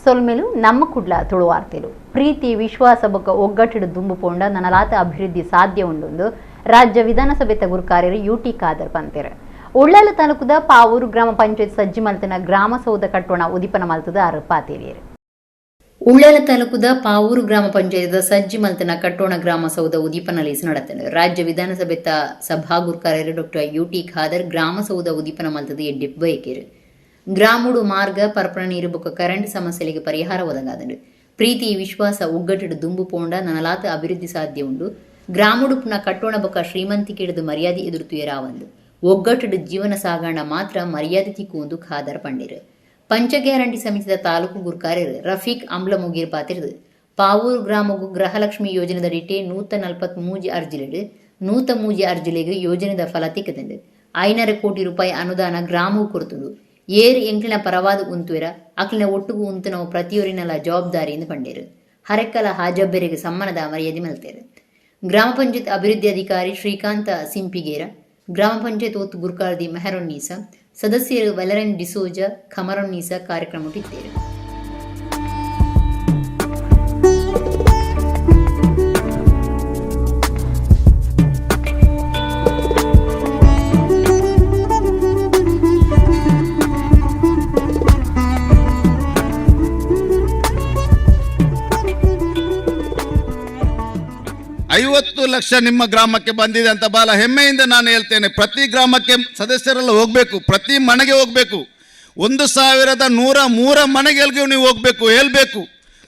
ಸೊಲ್ಮೆಲು ನಮ್ಮ ಕುಡ್ಲ ತುಳುವಾರ್ತೆಲು ಪ್ರೀತಿ ವಿಶ್ವಾಸ ಬೊಕ್ಕ ಒಗ್ಗಟ್ಟಿಡು ದುಂಬು ಪೋಂಡ ನನಲಾತ ಅಭಿವೃದ್ಧಿ ಸಾಧ್ಯ ಉಂಡು ರಾಜ್ಯ ವಿಧಾನಸಭೆ ತಗುರು ಕಾರ್ಯರು ಯುಟಿ ಖಾದರ್ ಪಂತೆರ್ ಉಳ್ಳಾಲ ತಾಲೂಕದ ಪಾವೂರು ಗ್ರಾಮ ಪಂಚಾಯತ್ ಸಜ್ಜಿ ಮಲ್ತಿನ ಗ್ರಾಮ ಸೌಧ ಕಟ್ಟೋಣ ಉದಿಪನ ಮಲ್ತದ ಪಾತೇರಿಯರು ಉಳ್ಳಾಲ ತಾಲೂಕದ ಪಾವೂರು ಗ್ರಾಮ ಪಂಚಾಯತ್ ಸಜ್ಜಿ ಮಲ್ತಿನ ಕಟ್ಟೋಣ ಗ್ರಾಮ ಸೌಧ ಉದಿಪನ ನಡೆತನು ರಾಜ್ಯ ವಿಧಾನಸಭೆ ಸಭಾಗುರು ಕಾರ್ಯರು ಡಾಕ್ಟರ್ ಯುಟಿ ಖಾದರ್ ಗ್ರಾಮ ಸೌಧ ಉದಿಪನ ಮಲ್ತದ ಎಡ್ಡೆಪ್ ಬಯಕೇರು ಗ್ರಾಮುಡು ಮಾರ್ಗ ಪರಪನ ನೀರು ಬೊಕ್ಕ ಕರೆಂಟ್ ಸಮಸ್ಯೆಗಳಿಗೆ ಪರಿಹಾರ ಒದಗಾದನು ಪ್ರೀತಿ ವಿಶ್ವಾಸ ಒಗ್ಗಟ್ಟಿಡು ದುಂಬು ಪೋಂಡ ನನಲಾತ ಅಭಿವೃದ್ಧಿ ಸಾಧ್ಯ ಉಂಡು ಗ್ರಾಮುಡು ಪುನಃ ಕಟ್ಟೋಣ ಬೊಕ್ಕ ಶ್ರೀಮಂತಿಕೆಡು ಮರ್ಯಾದೆ ಎದುರುತು ಏರಾವಂದು ಒಗ್ಗಟ್ಟಿಡು ಜೀವನ ಸಾಗಾಣ ಮಾತ್ರ ಮರ್ಯಾದೆ ತಿಕ್ಕುವುದು ಖಾದರ್ ಪಂಡಿರು ಪಂಚ ಗ್ಯಾರಂಟಿ ಸಮಿತಿದ ತಾಲೂಕು ಗುರುಕಾರ್ಯರು ರಫೀಕ್ ಅಂಬ್ಲ ಮುಗೀರ್ ಪಾತಿರದು ಪಾವೂರು ಗ್ರಾಮಗೂ ಗೃಹಲಕ್ಷ್ಮಿ ಯೋಜನೆದಡಿಟ್ಟೆ 143 ಅರ್ಜಿಲೆಡು 103 ಅರ್ಜಿಲೆಗೆ ಯೋಜನೆದ ಫಲ ತಿಕ್ಕದಂಡು 500 ಕೋಟಿ ರೂಪಾಯಿ ಅನುದಾನ ಗ್ರಾಮವು ಕೊಡ್ತುಂಡು ಏರು ಎಂಕ್ಲಿನ ಪರವಾದ ಉಂತುವೆರ ಅಕ್ಲಿನ ಒಟ್ಟುಗೂ ಉಂತು ನಾವು ಪ್ರತಿಯೊರಿನೆಲ್ಲ ಜವಾಬ್ದಾರಿಯಿಂದ ಪಂಡೇರು ಹರೆಕ್ಕಲ ಹಾಜಬ್ಬೆರೆಗೆ ಸಮ್ಮನದ ಮರ್ಯಾದೆ ಮಲ್ತೇರು ಗ್ರಾಮ ಪಂಚಾಯತ್ ಅಭಿವೃದ್ಧಿ ಅಧಿಕಾರಿ ಶ್ರೀಕಾಂತ ಸಿಂಪಿಗೇರ ಗ್ರಾಮ ಪಂಚಾಯತ್ ಒತ್ತು ಗುರ್ಕಾರ್ದಿ ಮೆಹರೊನ್ನೀಸಾ ಸದಸ್ಯರು ವಲರನ್ ಡಿಸೋಜ ಖಮರೊನ್ನೀಸಾ ಕಾರ್ಯಕ್ರಮ ಇಟ್ಟೇರು ಐವತ್ತು ಲಕ್ಷ ನಿಮ್ಮ ಗ್ರಾಮಕ್ಕೆ ಬಂದಿದೆ ಅಂತ ಬಹಳ ಹೆಮ್ಮೆಯಿಂದ ನಾನು ಹೇಳ್ತೇನೆ. ಪ್ರತಿ ಗ್ರಾಮಕ್ಕೆ ಸದಸ್ಯರೆಲ್ಲ ಹೋಗಬೇಕು, ಪ್ರತಿ ಮನೆಗೆ ಹೋಗಬೇಕು. 1103 ಮನೆಗಳಿಗೆ ನೀವು ಹೋಗಬೇಕು, ಹೇಳಬೇಕು.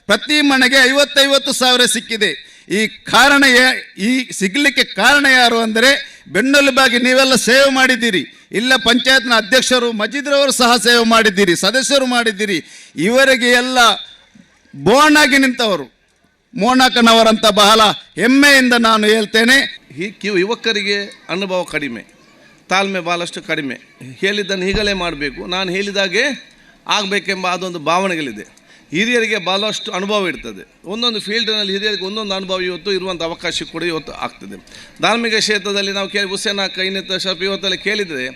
ಪ್ರತಿ ಮನೆಗೆ 50 ಸಾವಿರ ಸಿಕ್ಕಿದೆ. ಈ ಸಿಗಲಿಕ್ಕೆ ಕಾರಣ ಯಾರು ಅಂದರೆ ಬೆನ್ನೆಲುಬಾಗಿ ನೀವೆಲ್ಲ ಸೇವೆ ಮಾಡಿದ್ದೀರಿ. ಇಲ್ಲ ಪಂಚಾಯತ್ನ ಅಧ್ಯಕ್ಷರು ಮಜಿದ್ರವರು ಸಹ ಸೇವೆ ಮಾಡಿದ್ದೀರಿ, ಸದಸ್ಯರು ಮಾಡಿದ್ದೀರಿ. ಇವರಿಗೆ ಎಲ್ಲ ಬೋನಾಗಿ ನಿಂತವರು ಮೋನಕನವರಂತ ಬಹಳ ಹೆಮ್ಮೆಯಿಂದ ನಾನು ಹೇಳ್ತೇನೆ. ಯುವಕರಿಗೆ ಅನುಭವ ಕಡಿಮೆ, ತಾಳ್ಮೆ ಭಾಳಷ್ಟು ಕಡಿಮೆ. ಹೇಳಿದ್ದನ್ನು ಹೀಗಲೇ ಮಾಡಬೇಕು, ನಾನು ಹೇಳಿದಾಗೆ ಆಗಬೇಕೆಂಬ ಅದೊಂದು ಭಾವನೆಗಳಿದೆ. ಹಿರಿಯರಿಗೆ ಭಾಳಷ್ಟು ಅನುಭವ ಇರ್ತದೆ. ಒಂದೊಂದು ಫೀಲ್ಡ್ನಲ್ಲಿ ಹಿರಿಯರಿಗೆ ಒಂದೊಂದು ಅನುಭವ ಇವತ್ತು ಇರುವಂಥ ಅವಕಾಶ ಕೂಡ ಇವತ್ತು ಆಗ್ತದೆ. ಧಾರ್ಮಿಕ ಕ್ಷೇತ್ರದಲ್ಲಿ ನಾವು ಹುಸೇನ ಕೈನೆತ್ತ ಶರ್ಫ್ ಇವತ್ತೆಲ್ಲ ಕೇಳಿದರೆ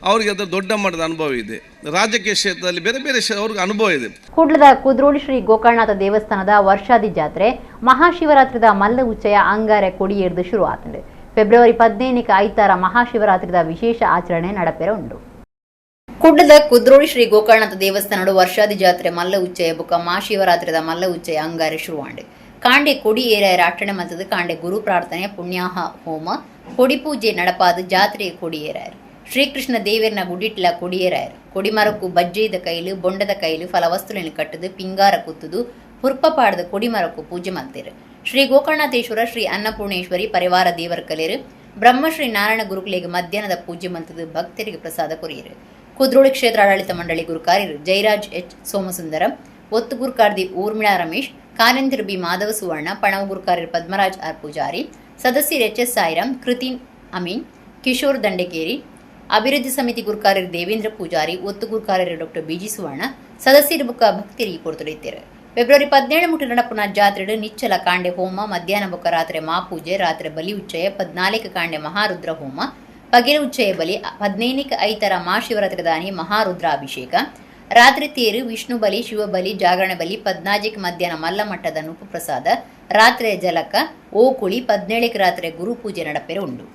ಅವರಿಗೆ ಅದರ ದೊಡ್ಡ ಮಟ್ಟದ ಅನುಭವ ಇದೆ. ರಾಜಕೀಯ ಕ್ಷೇತ್ರದಲ್ಲಿ ಬೇರೆ ಬೇರೆ ಅವ್ರಿಗೆ ಅನುಭವ ಇದೆ. ಕೂಡ್ಲದ ಕುದ್ರೋಳಿ ಶ್ರೀ ಗೋಕರ್ಣನಾಥ ದೇವಸ್ಥಾನದ ವರ್ಷಾದಿ ಜಾತ್ರೆ ಮಹಾಶಿವರಾತ್ರಿದ ಮಲ್ಲ ಉಚ್ಚಯ ಅಂಗಾರೆ ಕೊಡಿಯೇರ್ದು ಶುರು ಆತಂಡು. ಫೆಬ್ರವರಿ 15ಕ್ಕೆ ಐತಾರ ಮಹಾಶಿವರಾತ್ರಿದ ವಿಶೇಷ ಆಚರಣೆ ನಡಪೆರ ಉಂಡು. ಕುಡ್ಲದ ಕುದ್ರೋಳಿ ಶ್ರೀ ಗೋಕರ್ಣನಾಥ ದೇವಸ್ಥಾನದ ವರ್ಷಾದಿ ಜಾತ್ರೆ ಮಲ್ಲ ಉಚ್ಚಯ ಬುಕ್ಕ ಮಹಾಶಿವರಾತ್ರಿದ ಮಲ್ಲ ಉಚ್ಚಯ ಅಂಗಾರೆ ಶುರುವಾಂಡು. ಕಾಂಡೆ ಕೊಡಿ ಏರಾಯರ ಅಟ್ಟಣೆ ಮತ್ತದು ಕಾಂಡೆ ಗುರು ಪ್ರಾರ್ಥನೆ ಪುಣ್ಯಾಹ ಹೋಮ ಕೊಡಿ ಪೂಜೆ ನಡಪಾದ ಜಾತ್ರೆ ಕೊಡಿ ಏರಾಯರು ಶ್ರೀಕೃಷ್ಣ ದೇವರನ ಗುಡಿಟ್ಲ ಕೊಡಿಯೇರಾಯರು ಕೊಡಿಮರಕ್ಕೂ ಬಜ್ಜೆದ ಕೈಲು ಬೊಂಡದ ಕೈಲು ಫಲವಸ್ತುಗಳನ್ನು ಕಟ್ಟದು ಪಿಂಗಾರ ಕುತ್ತದು ಪುರ್ಪ ಪಾಡದ ಕೊಡಿಮರಕ್ಕೂ ಪೂಜೆ ಮಾಡ್ತಾರೆ. ಶ್ರೀ ಗೋಕರ್ಣನಾಥೇಶ್ವರ ಶ್ರೀ ಅನ್ನಪೂರ್ಣೇಶ್ವರಿ ಪರಿವಾರ ದೇವರ ಕಲೆಯರು ಬ್ರಹ್ಮಶ್ರೀ ನಾರಾಯಣ ಗುರುಕುಲೆಗೆ ಮಧ್ಯಾಹ್ನದ ಪೂಜೆ ಮಂತದು ಭಕ್ತರಿಗೆ ಪ್ರಸಾದ ಕೊರಿಯರು. ಕುದ್ರೋಳಿ ಕ್ಷೇತ್ರ ಆಡಳಿತ ಮಂಡಳಿ ಗುರುಕಾರ್ಯರು ಜಯರಾಜ್ ಎಚ್ ಸೋಮಸುಂದರಂ, ಒತ್ತು ಗುರುಕಾರ್ದಿ ಊರ್ಮಿಳಾ ರಮೇಶ್, ಕಾರ್ಯಂತರ ಬಿ ಮಾಧವ ಸುವರ್ಣ, ಪಣವ ಗುರುಕಾರ್ಯರು ಪದ್ಮರಾಜ್ ಆರ್ ಪೂಜಾರಿ, ಸದಸ್ಯರು ಎಚ್ ಎಸ್ ಸಾಯಿರಾಮ್, ಕೃತಿನ್ ಅಮೀನ್, ಕಿಶೋರ್ ದಂಡೆಕೇರಿ, ಅಭಿವೃದ್ಧಿ ಸಮಿತಿ ಗುರುಕಾರ್ಯರು ದೇವೇಂದ್ರ ಪೂಜಾರಿ, ಒತ್ತು ಗುರುಕಾರ್ಯರು ಡಾಕ್ಟರ್ ಬಿಜಿ ಸುವರ್ಣ, ಸದಸ್ಯರು ಬುಕ್ಕ ಭಕ್ತರಿಗೆ ಕೊಡ್ತೊಡಿತಾರೆ. ಫೆಬ್ರವರಿ 17 ಮುಟ್ಟ ನಡಪುನ ಜಾತ್ರೆ ನಿಚ್ಚಲ ಕಾಂಡೆ ಹೋಮ ಮಧ್ಯಾಹ್ನ ಬುಕ್ಕ ರಾತ್ರಿ ಮಾಪೂಜೆ ರಾತ್ರಿ ಬಲಿ ಉಚ್ಚಯ 14 ಕಾಂಡೆ ಮಹಾರುದ್ರ ಹೋಮ ಪಗಿಲ ಉಚ್ಚಯ ಬಲಿ 15ಕ್ಕೆ ಐತರ ಮಹಾಶಿವರಾತ್ರಿ ದಾನಿ ಮಹಾರುದ್ರ ಅಭಿಷೇಕ ರಾತ್ರಿ ತೇರು ವಿಷ್ಣು ಬಲಿ ಶಿವ ಬಲಿ ಜಾಗರಣೆ ಬಲಿ 14ಕ್ಕೆ ಮಧ್ಯಾಹ್ನ ಮಲ್ಲ ಮಟ್ಟದ ನುಪ್ಪು ಪ್ರಸಾದ ರಾತ್ರಿಯ ಜಲಕ ಓಕುಳಿ 17ಕ್ಕೆ ರಾತ್ರಿ ಗುರು ಪೂಜೆ ನಡಪೆರ ಉಂಡು.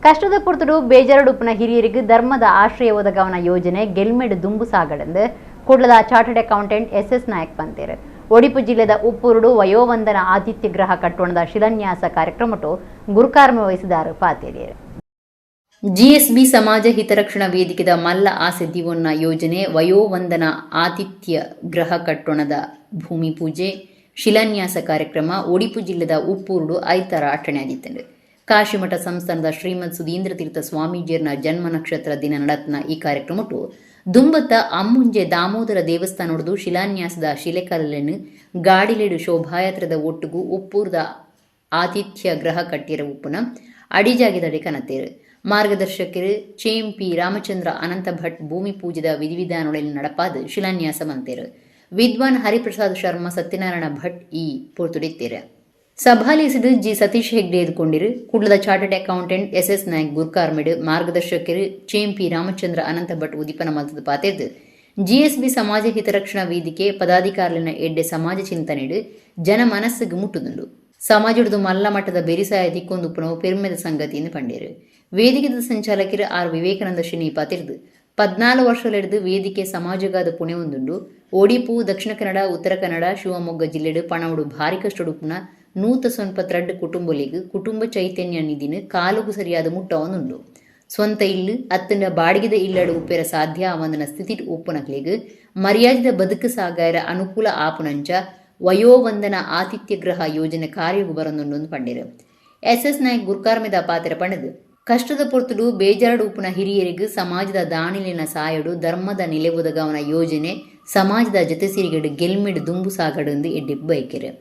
ಕಷ್ಟದ ಪುರ್ತುಡು ಬೇಜಾರಡುಪ್ಪನ ಹಿರಿಯರಿಗೆ ಧರ್ಮದ ಆಶ್ರಯ ಒದಗವನ ಯೋಜನೆ ಗೆಲ್ಮೆಡ್ ದುಂಬು ಸಾಗಡೆಂದು ಕೂಡ್ಲದ chartered accountant S Nayak ಬಂತೇರು. Odipu ಜಿಲ್ಲೆದ ಉಪ್ಪೂರುಡು ವಯೋವಂದನ ಆತಿಥ್ಯ ಗೃಹ ಕಟ್ಟೋಣದ ಶಿಲಾನ್ಯಾಸ ಕಾರ್ಯಕ್ರಮಟು ಗುರುಕಾರ್ಮ ವಹಿಸಿದಾರು ಪಾತೇರಿಯರು. ಜಿಎಸ್ಬಿ ಸಮಾಜ ಹಿತರಕ್ಷಣಾ ವೇದಿಕೆದ ಮಲ್ಲ ಆಸೆ ದಿವೊನ್ನ ಯೋಜನೆ ವಯೋವಂದನ ಆತಿಥ್ಯ ಗೃಹ ಕಟ್ಟೋಣದ ಭೂಮಿ ಪೂಜೆ ಶಿಲಾನ್ಯಾಸ ಕಾರ್ಯಕ್ರಮ ಒಡಿಪು ಜಿಲ್ಲೆದ ಉಪ್ಪೂರುಡು ಐತಾರ ಅಟ್ಟಣೆಯಾಗಿತ್ತು. ಕಾಶಿಮಠ ಸಂಸ್ಥಾನದ ಶ್ರೀಮದ್ ಸುಧೀಂದ್ರ ತೀರ್ಥ ಸ್ವಾಮೀಜಿಯರ್ನ ಜನ್ಮ ನಕ್ಷತ್ರ ದಿನ ನಡತ್ನ ಈ ಕಾರ್ಯಕ್ರಮಟು ದುಂಬತ್ತ ಅಮ್ಮುಂಜೆ ದಾಮೋದರ ದೇವಸ್ಥಾನೋಡದು ಶಿಲಾನ್ಯಾಸದ ಶಿಲೆಕಲ್ಲನ್ನು ಗಾಡಿಲೆಡು ಶೋಭಾಯಾತ್ರದ ಒಟ್ಟುಗೂ ಉಪ್ಪೂರದ ಆತಿಥ್ಯ ಗೃಹ ಕಟ್ಟಿರ ಉಪ್ಪುನ ಅಡಿಜಾಗಿದಡೆ ಕನತೇರು. ಮಾರ್ಗದರ್ಶಕರು ಚೇಂಪಿ ರಾಮಚಂದ್ರ ಅನಂತ ಭಟ್ ಭೂಮಿ ಪೂಜೆದ ವಿಧಿವಿಧಾನಗಳಲ್ಲಿ ನಡಪಾದ ಶಿಲಾನ್ಯಾಸ ಮಂತೇರು. ವಿದ್ವಾನ್ ಹರಿಪ್ರಸಾದ್ ಶರ್ಮಾ ಸತ್ಯನಾರಾಯಣ ಭಟ್ ಈ ಪೊರ್ತುಡಿತ್ತೇರು. ಸಭಾಲಿಸಿದ ಜಿ ಸತೀಶ್ ಹೆಗ್ಡೆ ಎದುಕೊಂಡಿರು. ಕೂಡ್ಲದ ಚಾರ್ಟರ್ಡ್ ಅಕೌಂಟೆಂಟ್ ಎಸ್ ನಾಯಕ್ ಗುರ್ಕಾರ್ಮೆಡ್ ಮಾರ್ಗದರ್ಶಕರು ಚೇಂಪಿ ರಾಮಚಂದ್ರ ಅನಂತ ಭಟ್ ಉದಿಪನ ಮತದ ಪಾತೆದ್ದು ಜಿಎಸ್ಬಿ ಸಮಾಜ ಹಿತರಕ್ಷಣಾ ವೇದಿಕೆ ಪದಾಧಿಕಾರಿನ ಎಡ್ಡೆ ಸಮಾಜ ಚಿಂತನೆಡು ಜನ ಮನಸ್ಸಿಗೆ ಮುಟ್ಟುದುಂಡು. ಸಮಾಜದ ಮಲ್ಲ ಮಟ್ಟದ ಬೆರಿಸಾಯ ದಿಕ್ಕೊಂದುಪ್ಪನವು ಪೆರ್ಮೆದ ಸಂಗತಿಯನ್ನು ಪಂಡೇರು. ವೇದಿಕೆದ ಸಂಚಾಲಕರು ಆರ್ ವಿವೇಕಾನಂದ ಶನಿ ಪಾತಿರ್ದು 14 ವರ್ಷಲೆಡ್ದು ವೇದಿಕೆ ಸಮಾಜಗಾದ ಪುಣೆ ಒಂದುಂಡು. ಒಡಿಪು ದಕ್ಷಿಣ ಕನ್ನಡ ಉತ್ತರ ಕನ್ನಡ ಶಿವಮೊಗ್ಗ ಜಿಲ್ಲೆಡು ಪಣವುಡು ಭಾರಿ ಕಷ್ಟಡುಪುನ ನೂತ ಸ್ವಲ್ಪ ತ್ರಡ್ ಕುಟುಂಬಲಿಗೆ ಕುಟುಂಬ ಚೈತನ್ಯ ನಿಧಿನ ಕಾಲುಗು ಸರಿಯಾದ ಮುಟ್ಟ ಒಂದುಂಡು. ಸ್ವಂತ ಇಲ್ಲು ಅತ್ತನ ಬಾಡಿಗೆದ ಇಲ್ಲಡು ಉಪ್ಪೆರ ಸಾಧ್ಯ ಅವಂದನ ಸ್ಥಿತಿ ಉಪ್ಪುನಕ್ಲಿಗೆ ಮರ್ಯಾದಿದ ಬದುಕು ಸಾಗಾಯರ ಅನುಕೂಲ ಆಪುನಂಚ ವಯೋವಂದನ ಆತಿಥ್ಯ ಗೃಹ ಯೋಜನೆ ಕಾರ್ಯಗು ಬರೊಂದುಂಡು ಪಂಡೇರು. ಎಸ್ ನಾಯಕ್ ಗುರ್ಕಾರ್ಮೆದ ಪಾತ್ರ ಪಣದು ಕಷ್ಟದ ಪೊರ್ತುಡು ಬೇಜಾರಡು ಉಪ್ಪುನ ಹಿರಿಯರಿಗೂ ಸಮಾಜದ ದಾಣಿಲಿನ ಸಾಯಡು ಧರ್ಮದ ನೆಲೆ ಒದಗವನ ಯೋಜನೆ ಸಮಾಜದ ಜೊತೆ ಸಿರಿಗಡು ಗೆಲ್ಮೆಡು ದುಂಬು ಸಾಗಡು ಎಡ್ಡಿ ಬೈಕೆರು.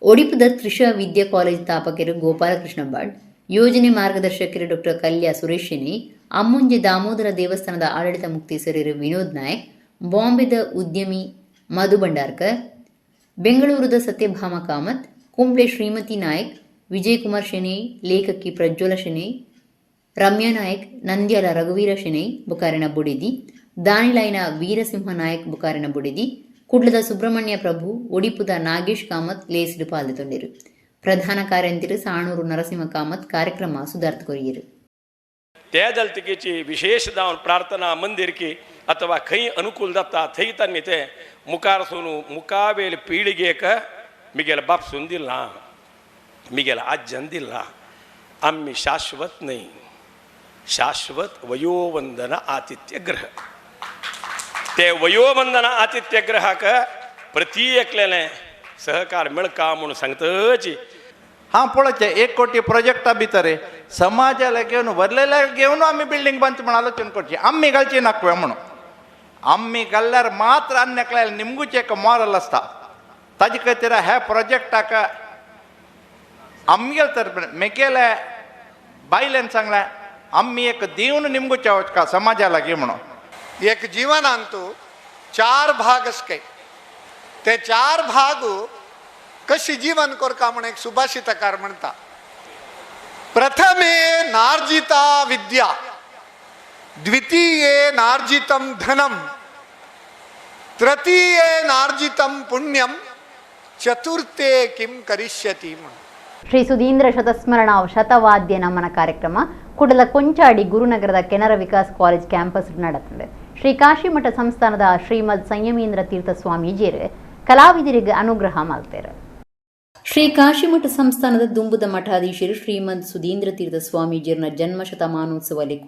ಒಡಿಪುದ ತ್ರಿಷಾ ವಿದ್ಯಾ ಕಾಲೇಜ್ ಸ್ಥಾಪಕರು ಗೋಪಾಲಕೃಷ್ಣ ಭಟ್, ಯೋಜನೆ ಮಾರ್ಗದರ್ಶಕರು ಡಾಕ್ಟರ್ ಕಲ್ಯಾ ಸುರೇಶ್ ಶೆಣೈ, ಅಮ್ಮುಂಜೆ ದಾಮೋದರ ದೇವಸ್ಥಾನದ ಆಡಳಿತ ಮುಕ್ತೇಸರರು ವಿನೋದ್ ನಾಯಕ್, ಬಾಂಬೆದ ಉದ್ಯಮಿ ಮಧು ಭಂಡಾರ್ಕರ್, ಬೆಂಗಳೂರದ ಸತ್ಯಭಾಮ ಕಾಮತ್, ಕುಂಬ್ಳೆ ಶ್ರೀಮತಿ ನಾಯಕ್, ವಿಜಯಕುಮಾರ್ ಶೆಣೈ, ಲೇಖಕಿ ಪ್ರಜ್ವಲ ಶೆಣೈ, ರಮ್ಯಾ ನಾಯಕ್, ನಂದ್ಯಾಲ ರಘುವೀರ ಶೆಣೈ ಬುಕಾರಿನ ಬುಡಿದಿ, ದಾನಿಲೈನ ವೀರಸಿಂಹ ನಾಯಕ್ ಬುಕಾರಿನ ಬುಡಿದಿ, ಕುಡ್ಲದ ಸುಬ್ರಹ್ಮಣ್ಯ ಪ್ರಭು, ಒಡಿಪುದ ನಾಗೇಶ್ ಕಾಮತ್ ಲೇಸಿಡು ಪಾಲ್ಗೊಂಡಿರು. ಪ್ರಧಾನ ಕಾರ್ಯಂತಿರು ಸಾಣೂರು ನರಸಿಂಹ ಕಾಮತ್ ಕಾರ್ಯಕ್ರಮ ಸುಧಾರ್ಥ ಕೊರಿಯರು. त्याजलतिकेची विशेष जावन प्रार्थना मंदिर की अथवा खंय अनुकूल जाता थंय तांणी ते मुखार सोनू मुखावेल पिळगेक मिगेल बाप सून दिला मिगेल आज्जन दिला आम्ही शाश्वत नाही शाश्वत वयोवंदन आतिथ्य ग्रह ते वयोवंदन आतिथ्य ग्रहाक प्रति एकल्याने सहकार मिळका म्हणून सांगतची. हां पळोवचें 1 कोटी प्रोजेक्टा भितर समाजाला घेवन व्हरलेल्या घेवन आमी बिल्डींग बांदची म्हण आलोचन करची. आम्ही घालची नाकवे म्हणून आम्ही घाल्ल्यार मात्र अन्य एकल्यार निमगूच एक मॉरल आसता. ताजे खातीर ह्या प्रोजेक्टाक आमगेले तर्फे मेकेले बायलेन सांगलें आम्ही एक दिवन निमगूच्या वचका समाजा लागीं म्हणून. एक जीवन अंतू 4 भाग असके ते 4 भाग कशी जीवन करता म्हणून एक सुभाषितकार म्हणता. प्रथमे नार्जिता विद्या, द्वितीये नार्जितं धनम, तृतीये नार्जितं पुण्यम, चतुर्थे किं करिष्यति. ಶ್ರೀ ಸುಧೀಂದ್ರ ಶತಸ್ಮರಣ ಶತವಾದ್ಯ ನಮನ ಕಾರ್ಯಕ್ರಮ ಕುಡಲ ಕೊಂಚಾಡಿ ಗುರುನಗರದ ಕೆನರಾ ವಿಕಾಸ್ ಕಾಲೇಜ್ ಕ್ಯಾಂಪಸ್ ನಡೆದಿದೆ. ಶ್ರೀ ಕಾಶಿಮಠ ಸಂಸ್ಥಾನದ ಶ್ರೀಮದ್ ಸಂಯಮೀಂದ್ರ ತೀರ್ಥ ಸ್ವಾಮೀಜಿಯರು ಕಲಾವಿದರಿಗೆ ಅನುಗ್ರಹ ಮಾಡ್ತಾರೆ. ಶ್ರೀ ಕಾಶಿಮಠ ಸಂಸ್ಥಾನದ ದುಂಬುದ ಮಠಾಧೀಶರು ಶ್ರೀಮದ್ ಸುಧೀಂದ್ರ ತೀರ್ಥ ಸ್ವಾಮೀಜಿಯರ್ನ ಜನ್ಮ ಶತಮಾನೋತ್ಸವದಲ್ಲಿ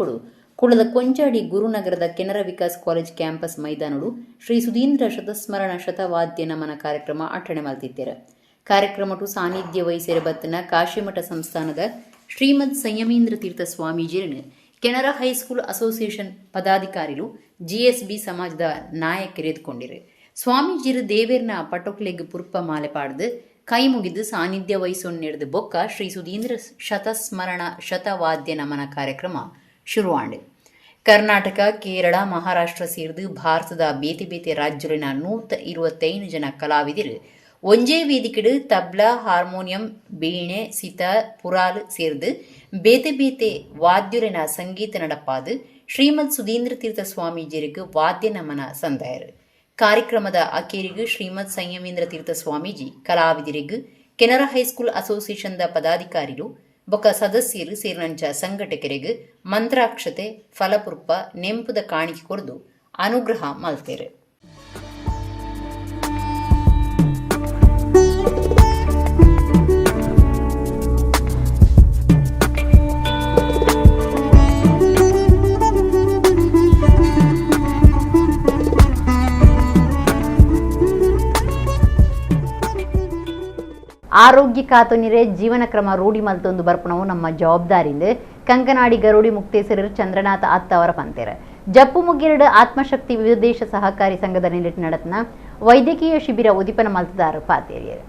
ಕುಡದ ಕೊಂಚಾಡಿ ಗುರುನಗರದ ಕೆನರಾ ವಿಕಾಸ್ ಕಾಲೇಜ್ ಕ್ಯಾಂಪಸ್ ಮೈದಾನಡು ಶ್ರೀ ಸುಧೀಂದ್ರ ಶತಸ್ಮರಣ ಶತವಾದ್ಯ ನಮನ ಕಾರ್ಯಕ್ರಮ ಅಟ್ಟಣೆ ಮಾಡ್ತಿದ್ದಾರೆ. ಕಾರ್ಯಕ್ರಮಟು ಸಾನ್ನಿಧ್ಯ ವಹಿಸಿರ ಬತ್ತನ ಕಾಶಿಮಠ ಸಂಸ್ಥಾನದ ಶ್ರೀಮದ್ ಸಂಯಮೀಂದ್ರ ತೀರ್ಥ ಸ್ವಾಮೀಜಿಯರನ್ನು ಕೆನರಾ ಹೈಸ್ಕೂಲ್ ಅಸೋಸಿಯೇಷನ್ ಪದಾಧಿಕಾರಿಗಳು ಜಿಎಸ್ಬಿ ಸಮಾಜದ ನಾಯಕರು ಎದ್ಕೊಂಡಿರು. ಸ್ವಾಮೀಜಿಯರು ದೇವೇರ್ನ ಪಟೋಕ್ಲೆಗ್ ಪುರ್ಪ ಮಾಲೆ ಪಾಡ್ದು ಕೈ ಮುಗಿದು ಸಾನ್ನಿಧ್ಯ ವಹಿಸೊಂಡು ಬೊಕ್ಕ ಶ್ರೀ ಸುಧೀಂದ್ರ ಶತಸ್ಮರಣ ಶತವಾದ್ಯ ನಮನ ಕಾರ್ಯಕ್ರಮ ಶುರುವಾಂಡು. ಕರ್ನಾಟಕ, ಕೇರಳ, ಮಹಾರಾಷ್ಟ್ರ ಸೇರಿದು ಭಾರತದ ಬೇತೆ ಬೇತೆ ರಾಜ್ಯಗಳಿನ 125 ಜನ ಕಲಾವಿದರು ಒಂಜೇ ವೇದಿಕೆಡು ತಬ್ಲಾ, ಹಾರ್ಮೋನಿಯಂ, ಬೀಣೆ, ಸಿತಾರ್, ಪುರಾಲ್ ಸೇರಿದು ಬೇತೆ ಬೇತೆ ವಾದ್ಯುರಿನ ಸಂಗೀತ ನಡಪಾದು ಶ್ರೀಮದ್ ಸುಧೀಂದ್ರ ತೀರ್ಥ ಸ್ವಾಮೀಜಿಯರಿಗೆ ವಾದ್ಯ ನಮನ ಸಂದಾಯರು. ಕಾರ್ಯಕ್ರಮದ ಅಕೇರಿಗೂ ಶ್ರೀಮದ್ ಸಂಯಮೀಂದ್ರ ತೀರ್ಥ ಸ್ವಾಮೀಜಿ ಕಲಾವಿದರಿಗೂ ಕೆನರಾ ಹೈಸ್ಕೂಲ್ ಅಸೋಸಿಯೇಷನ್ದ ಪದಾಧಿಕಾರಿಗಳು ಬೊಕ ಸದಸ್ಯರು ಸೇರಿನಂಚ ಸಂಘಟಕರಿಗೆ ಮಂತ್ರಾಕ್ಷತೆ ಫಲಪುರ್ಪ ನೆಂಪುದ ಕಾಣಿಕೆ ಕೊರದು ಅನುಗ್ರಹ ಮಲ್ತೇರು. ಆರೋಗ್ಯ ಕಾತೊನಿರೆ ಜೀವನ ಕ್ರಮ ರೂಢಿ ಮಲ್ತೊಂದು ಬರ್ಪಣವು ನಮ್ಮ ಜವಾಬ್ದಾರಿಯಿಂದ ಕಂಕನಾಡಿ ಗರುಡಿ ಮುಕ್ತೇಸರರು ಚಂದ್ರನಾಥ ಅತ್ತ ಅವರ ಪಂತೇರ ಜಪ್ಪು ಮುಗಿರಡು ಆತ್ಮಶಕ್ತಿ ವಿವಿಧೇಶ ಸಹಕಾರಿ ಸಂಘದ ನಿಟ್ಟಿನ ನಡತನ ವೈದ್ಯಕೀಯ ಶಿಬಿರ ಉದಿಪನ ಮಲ್ತದಾರ ಪಾತೇರಿಯರು.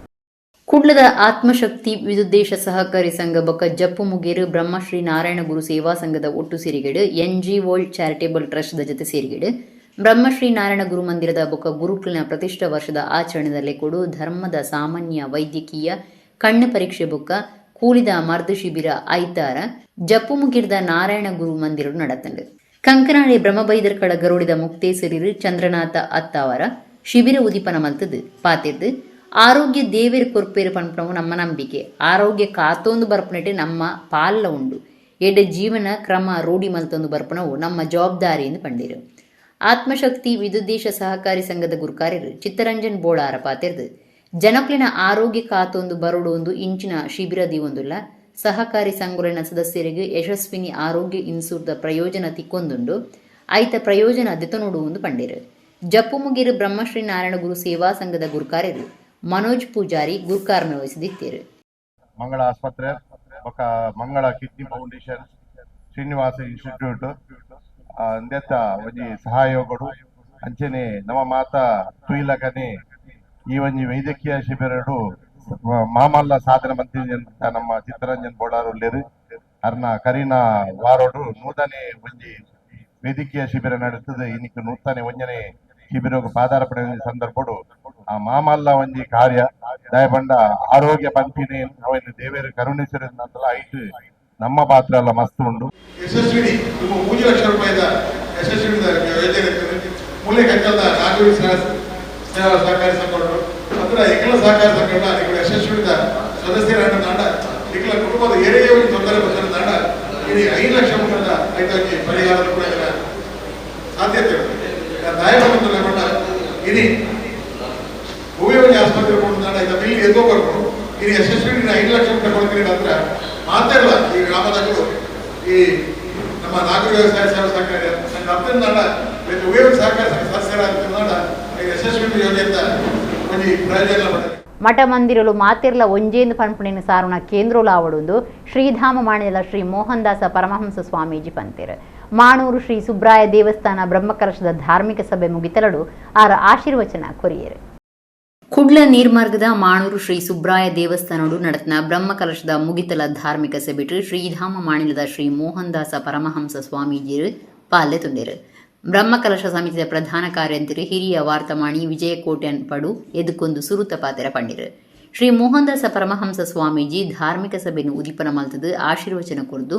ಕುಡ್ಲದ ಆತ್ಮಶಕ್ತಿ ವಿದುದ್ದೇಶ ಸಹಕಾರಿ ಸಂಘ ಬೊಕ್ಕ ಜಪ್ಪು ಮುಗೇರು ಬ್ರಹ್ಮಶ್ರೀ ನಾರಾಯಣ ಗುರು ಸೇವಾ ಸಂಘದ ಒಟ್ಟು ಸೇರಿಗೆಡು NG ವರ್ಲ್ಡ್ ಚಾರಿಟೇಬಲ್ ಟ್ರಸ್ಟ್ ಜೊತೆ ಸೇರಿಗೆಡು ಬ್ರಹ್ಮಶ್ರೀ ನಾರಾಯಣ ಗುರು ಮಂದಿರದ ಬೊಕ್ಕ ಗುರುಕುಲಿನ ಪ್ರತಿಷ್ಠಾ ವರ್ಷದ ಆಚರಣೆದಲ್ಲಿ ಕೊಡು ಧರ್ಮದ ಸಾಮಾನ್ಯ ವೈದ್ಯಕೀಯ ಕಣ್ಣು ಪರೀಕ್ಷೆ ಬೊಕ್ಕ ಕೂಲಿದ ಮರ್ದ ಶಿಬಿರ ಐತಾರ ಜಪ್ಪು ಮುಗಿರ್ದ ನಾರಾಯಣ ಗುರು ಮಂದಿರ ನಡತಂಡು. ಕಂಕನಾಡಿ ಬ್ರಹ್ಮಬೈದರ್ಕಳ ಗರುಡಿದ ಮುಕ್ತೇಸರಿರು ಚಂದ್ರನಾಥ ಅತ್ತಾವರ ಶಿಬಿರ ಉದಿಪನ ಮಲ್ತದು ಪಾತಿರ್ದು ಆರೋಗ್ಯ ದೇವೇರು ಕೊರ್ಪೇರು ಪನ್ಪಣವು ನಮ್ಮ ನಂಬಿಕೆ ಆರೋಗ್ಯ ಕಾತೊಂದು ಬರ್ಪನಟ್ಟು ನಮ್ಮ ಪಾಲ್ಲ ಉಂಡು ಎಡ್ಡ ಜೀವನ ಕ್ರಮ ರೂಢಿ ಮಲ್ತೊಂದು ಬರ್ಪಣವು ನಮ್ಮ ಜವಾಬ್ದಾರಿ ಎಂದು ಪಂಡಿರು. ಆತ್ಮಶಕ್ತಿ ವಿದುದ್ದೇಶ ಸಹಕಾರಿ ಸಂಘದ ಗುರುಕಾರ್ಯರು ಚಿತ್ತರಂಜನ್ ಬೋಳಾರ ಪಾತಿರ್ದು ಜನಕ್ಲಿನ ಆರೋಗ್ಯ ಕಾತೊಂದು ಬರೋಡೊಂದು ಇಂಚಿನ ಶಿಬಿರ ದೀವೊಂದುಲ್ಲ ಸಹಕಾರಿ ಸಂಘುಲಿನ ಸದಸ್ಯರಿಗೆ ಯಶಸ್ವಿನಿ ಆರೋಗ್ಯ ಇನ್ಸೂರ್ದ ಪ್ರಯೋಜನ ತಿಕ್ಕೊಂದುಂಡು ಐತ ಪ್ರಯೋಜನ ದೆತನೋಡುವುದು ಪಂಡಿರು. ಜಪ್ಪು ಮುಗಿರು ಬ್ರಹ್ಮಶ್ರೀ ನಾರಾಯಣ ಗುರು ಸೇವಾ ಸಂಘದ ಗುರುಕಾರ್ಯರು ಮನೋಜ್ ಪೂಜಾರಿ ಗುರುಕಾರ್ನ ವಹಿಸಿದ್ದೇರು. ಮಂಗಳ ಆಸ್ಪತ್ರೆ ಮಂಗಳ ಕಿಡ್ನಿ ಫೌಂಡೇಶನ್ ಶ್ರೀನಿವಾಸ ಇನ್ಸ್ಟಿಟ್ಯೂಟ್ ಅಂದೆತ್ತ ಒಂಜಿ ಸಹಯೋಗಡು ಅಂಚನೆ ನಮ್ಮ ಮಾತ ತುಯಿಲಕನೆ ಈ ಒಂಜಿ ವೈದ್ಯಕೀಯ ಶಿಬಿರಡು ಮಾಮಲ್ಲ ಸಾಧನೆ ಮಂತ್ರಿ ನಮ್ಮ ಚಿತ್ತರಂಜನ್ ಬೋಳಾರ್ ಉಳ್ಳೇರು ಅರ್ನ ಕರೀನಾ ವಾರೋಡು ನೂತನೆ ಒಂಜಿ ವೈದ್ಯಕೀಯ ಶಿಬಿರ ನಡೆಸ್ತದೆ ಇನ್ನಿಕ್ ನೂತನೆ ಒಂಜನೆ ಶಿಬಿರ ಪಾದಾರ್ಪಣೆ ಸಂದರ್ಭಡು ಆ ಮಾಮಲ್ಲ ಒಂಜಿ ಕಾರ್ಯ ದಯಪಂಡ ಆರೋಗ್ಯ ಪಂಪಿನೇ ಅವನು ದೇವೇರು ಕರುಣಿಸಿರಂತಲ್ಲ ಐಟು ನಮ್ಮ ಪಾತ್ರ ಎಲ್ಲ ಮಸ್ತ್ ಉಂಡು. ಯಶಸ್ವಿನಿ 3 ಲಕ್ಷ ರೂಪಾಯಿದ ಯಶಸ್ವಿನಿ ಯೋಜನೆ ಮೂಲೆ ಕಟ್ಟದ ನಾಗರಿಕ ಸೇವಾ ಸಹಕಾರಿ ಸಂಘ ಅದರ ಏಕಲ ಸಹಕಾರಿ ಸಂಘ ನೀವು ಯಶಸ್ವಿನಿದ ಸದಸ್ಯರನ್ನ ನಾಡ ಏಕಲ ಕುಟುಂಬದ ಏರಿಯೇ ಒಂದು ತೊಂದರೆ ಬಂದ ನಾಡ ಇಡೀ 5 ಲಕ್ಷ ರೂಪಾಯಿದ ಐದಾಗಿ ಪರಿಹಾರದ ಕೂಡ ಸಾಧ್ಯತೆ ಇದೆ. ದಯಮಾಡಿ ಮಾಡ ಇಡೀ ಭೂಮಿಯ ಆಸ್ಪತ್ರೆ ನಾಡ ಇದ ಬಿಲ್ ಎದ್ದು ಬರ್ಬೋದು ಇದು ಯಶಸ್ವಿನಿ 5 ಲಕ್ಷ ರೂಪಾಯಿ ಕೊಡ್ತೀನಿ ಅಂದ್ರೆ ಮಾತಾಡಲ್ಲ ಈ ಗ್ರಾಮದಾಗಲು ಈ ನಮ್ಮ ನಾಗರಿಕ ವ್ಯವಸಾಯ ಸೇವಾ ಸಹಕಾರಿ ಸಂಘ ಅಪ್ಪನಾಡ ಉಪಯೋಗ ಸಹಕಾರಿ ಸಂಘ ಸದಸ್ಯರಾದ ಯಶಸ್ವಿ ಯೋಜನೆಯಿಂದ ಒಂದು ಪ್ರಯೋಜನ ಪಡೆದ ಮಠ ಮಂದಿರಲು ಮಾತಿರ್ಲ ಒಂಜೇಂದು ಪನ್ಪುಣಿನ ಸಾರುನ ಕೇಂದ್ರೋಲ ಆವಡುಂದು ಶ್ರೀಧಾಮ ಮಾಣಿಲ ಶ್ರೀ ಮೋಹನ್ದಾಸ ಪರಮಹಂಸ ಸ್ವಾಮೀಜಿ ಪಂತೇರು. ಮಾಣೂರು ಶ್ರೀ ಸುಬ್ರಾಯ ದೇವಸ್ಥಾನ ಬ್ರಹ್ಮಕಲಶದ ಧಾರ್ಮಿಕ ಸಭೆ ಮುಗಿತಲಡು ಆರ ಆಶೀರ್ವಚನ ಕೊರಿಯರು. ಕುಡ್ಲ ನೀರ್ಮಾರ್ಗದ ಮಾಣೂರು ಶ್ರೀ ಸುಬ್ರಾಯ ದೇವಸ್ಥಾನಡು ನಡತ್ನ ಬ್ರಹ್ಮಕಲಶದ ಮುಗಿತಲ ಧಾರ್ಮಿಕ ಸಭೆಟು ಶ್ರೀಧಾಮ ಮಾಣಿಲದ ಶ್ರೀ ಮೋಹನ್ದಾಸ ಪರಮಹಂಸ ಸ್ವಾಮೀಜಿರು ಪಾಲ್ಯ ತುಂಡೇರು. ಬ್ರಹ್ಮಕಲಶ ಸಮಿತಿಯ ಪ್ರಧಾನ ಕಾರ್ಯಂತರಿ ಹಿರಿಯ ವಾರ್ತಮಾಣಿ ವಿಜಯಕೋಟ್ಯನ್ ಪಡು ಎದುಕೊಂದು ಸುರುತ ಪಾತೆರ ಪಂಡಿರು. ಶ್ರೀ ಮೋಹನ್ದಾಸ ಪರಮಹಂಸ ಸ್ವಾಮೀಜಿ ಧಾರ್ಮಿಕ ಸಭೆಯನ್ನು ಉದಿಪನ ಮಲ್ತದು ಆಶೀರ್ವಚನ ಕೊರದು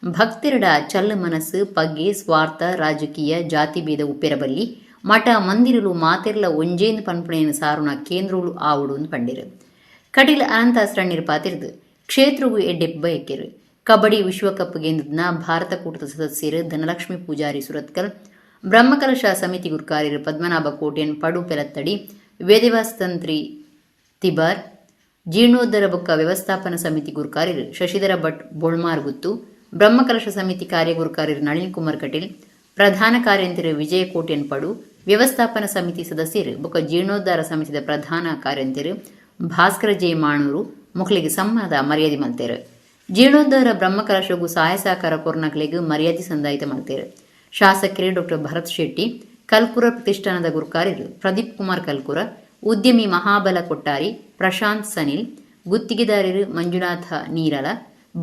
ಭಕ್ತಿರಡ ಚಲ್ಲ ಮನಸ್ಸು ಪಗ್ಗೆ ಸ್ವಾರ್ಥ ರಾಜಕೀಯ ಜಾತಿಭೇದ ಉಪ್ಪೆರಬಲ್ಲಿ ಮಠ ಮಂದಿರಲು ಮಾತೆರ್ಲ ಒಂಜೇಂದು ಪನ್ಪುಣೆಯನ್ನು ಸಾರುನ ಕೇಂದ್ರಗಳು ಆವುಡು ಪಂಡಿರು. ಕಡಿಲ ಅನಂತಾಸ್ರಣ್ಯರು ಪಾತಿರ್ದು ಕ್ಷೇತ್ರವು ಎಡ್ಡೆಬ್ಬ ಎಕ್ಕೆರು. ಕಬಡ್ಡಿ ವಿಶ್ವಕಪ್ ಗೆಂದದ್ನ ಭಾರತ ಕೂಟದ ಸದಸ್ಯರು ಧನಲಕ್ಷ್ಮಿ ಪೂಜಾರಿ ಸುರತ್ಕಲ್, ಬ್ರಹ್ಮಕಲಶ ಸಮಿತಿ ಗುರುಕಾರ್ಯರು ಪದ್ಮನಾಭ ಕೋಟ್ಯನ್ ಪಡು ಪೆಲತ್ತಡಿ, ವೇದವಾಸ್ ತಂತ್ರಿ ತಿಬಾರ್, ಜೀರ್ಣೋದ್ಧಾರ ಬೊಕ್ಕ ವ್ಯವಸ್ಥಾಪನಾ ಸಮಿತಿ ಗುರುಕಾರ್ಯರು ಶಶಿಧರ ಭಟ್ ಬೋಳ್ಮಾರ್ಗುತ್ತು, ಬ್ರಹ್ಮಕಲಶ ಸಮಿತಿ ಕಾರ್ಯಗುರುಕಾರ್ಯರು ನಳಿನ್ ಕುಮಾರ್ ಕಟೀಲ್, ಪ್ರಧಾನ ಕಾರ್ಯಂತರು ವಿಜಯ ಕೋಟ್ಯನ್ ಪಡು, ವ್ಯವಸ್ಥಾಪನಾ ಸಮಿತಿ ಸದಸ್ಯರು ಬೊಕ್ಕ ಜೀರ್ಣೋದ್ಧಾರ ಸಮಿತಿಯ ಪ್ರಧಾನ ಕಾರ್ಯಂತರು ಭಾಸ್ಕರ ಜೆ ಮಾಣೂರು ಮುಖ್ಲಿಗೆ ಸಮ್ಮಾನದ ಮರ್ಯಾದೆ ಮಲ್ತೇರು. ಜೀರ್ಣೋದ್ಧಾರ ಬ್ರಹ್ಮಕಲಶಗೂ ಸಹಾಯ ಸಹಕಾರ ಕೊರ್ನಕ್ಲೆಗೂ ಮರ್ಯಾದೆ ಸಂದಾಯಿತ ಮಲ್ತೇರು. ಶಾಸಕರೇ ಡಾಕ್ಟರ್ ಭರತ್ ಶೆಟ್ಟಿ, ಕಲ್ಕುರ ಪ್ರತಿಷ್ಠಾನದ ಗುರುಕಾರ್ಯರು ಪ್ರದೀಪ್ ಕುಮಾರ್ ಕಲ್ಕುರ, ಉದ್ಯಮಿ ಮಹಾಬಲ ಕೊಟ್ಟಾರಿ, ಪ್ರಶಾಂತ್ ಸನಿಲ್, ಗುತ್ತಿಗೆದಾರರು ಮಂಜುನಾಥ ನೀರಲ,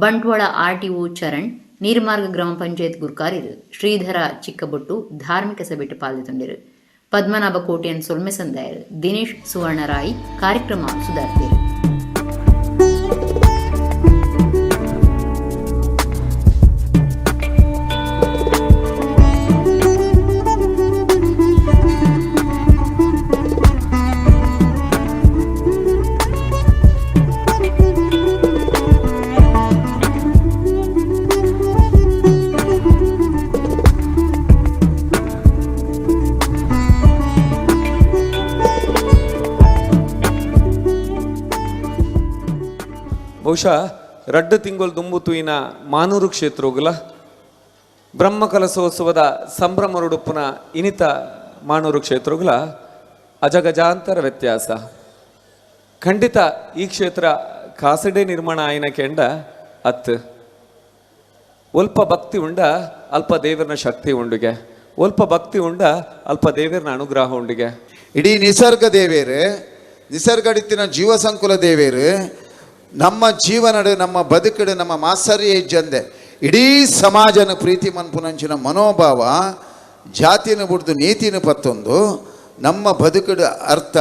ಬಂಟ್ವಾಳ RTO ಚರಣ್, ನೀರ್ಮಾರ್ಗ ಗ್ರಾಮ ಪಂಚಾಯತ್ ಗುರುಕಾರ್ಯರು ಶ್ರೀಧರ ಚಿಕ್ಕಬೊಟ್ಟು ಧಾರ್ಮಿಕ ಸಭೆಟ್ಟು ಪಾಲ್ಗೊಂಡಿರು. ಪದ್ಮನಾಭ ಕೋಟ್ಯನ್ ಸೊಲ್ಮೆ ಸಂದಾಯರು, ದಿನೇಶ್ ಸುವರ್ಣರಾಯಿ ಕಾರ್ಯಕ್ರಮ ಸುಧಾರಿಸಿದರು. ಬಹುಶಃ ರಡ್ಡು ತಿಂಗಳು ದುಂಬುತುಯಿನ ಮಾನೂರು ಕ್ಷೇತ್ರಗಳ ಬ್ರಹ್ಮಕಲಶೋತ್ಸವದ ಸಂಭ್ರಮರುಡುಪುನ ಇನಿತ ಮಾನೂರು ಕ್ಷೇತ್ರಗಳ ಅಜಗಜಾಂತರ ವ್ಯತ್ಯಾಸ. ಖಂಡಿತ ಈ ಕ್ಷೇತ್ರ ಕಾಸಡೆ ನಿರ್ಮಾಣ ಆಯ್ನ ಕೆಂಡ ಅತ್ ಒಲ್ಪ ಭಕ್ತಿ ಉಂಡ ಅಲ್ಪ ದೇವರನ ಶಕ್ತಿ ಉಂಡಿಗೆ, ಒಲ್ಪ ಭಕ್ತಿ ಉಂಡ ಅಲ್ಪ ದೇವರನ ಅನುಗ್ರಹ ಉಂಡಿಗೆ. ಇಡೀ ನಿಸರ್ಗ ದೇವೇರು, ನಿಸರ್ಗಡಿತ್ತಿನ ಜೀವ ಸಂಕುಲ ದೇವೇರು ನಮ್ಮ ಜೀವನಡು ನಮ್ಮ ಬದುಕಡು ನಮ್ಮ ಮಾತ್ಸರ್ಯ ಇಜ್ಜಂದೆ ಇಡೀ ಸಮಾಜನ ಪ್ರೀತಿ ಮನ್ಪುನಂಚಿನ ಮನೋಭಾವ ಜಾತಿನ ಬಿಡ್ದು ನೀತಿನ ಪತ್ತೊಂದು ನಮ್ಮ ಬದುಕಡು ಅರ್ಥ